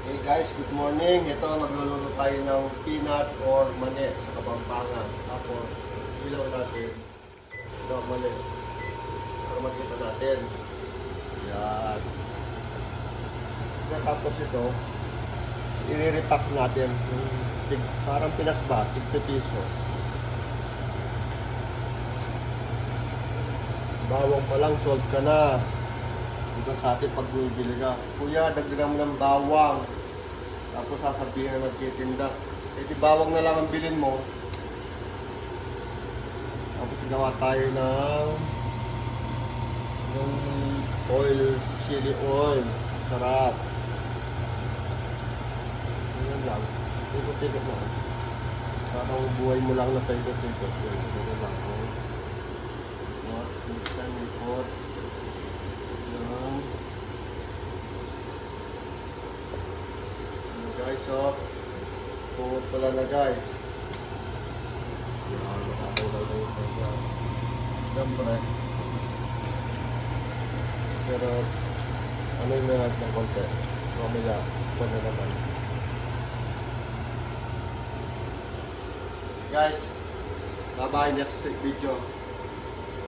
Hey guys, good morning. Ito, magluluto tayo ng peanut or mani sa Kapampangan. Tapos, ilaw natin. Ito, mani. Para makita natin. Yan. Tapos ito, i-repack natin. Parang pinasba, tig-piso. Bawang pa lang, sold ka na. Diba sa atin pag bumibili ka, kuya, dagdagan mo ng bawang. Tapos sasabihin na nagtitinda, eh di bawang na lang ang bilhin mo. Tapos gawa tayo ng oil, chili oil. Sarap. Ganyan lang. Ikot-ikot lang. Parang buhay mo lang na paikot-ikot. Ganyan lang. Minsan ikot. Yan. Guys, so pungot pala na guys. Yan, nakakulaw na yung kanya. Siyempre. Pero, ano yung lahat ng konti? Mamaya, ito na naman. Guys, bye-bye next video.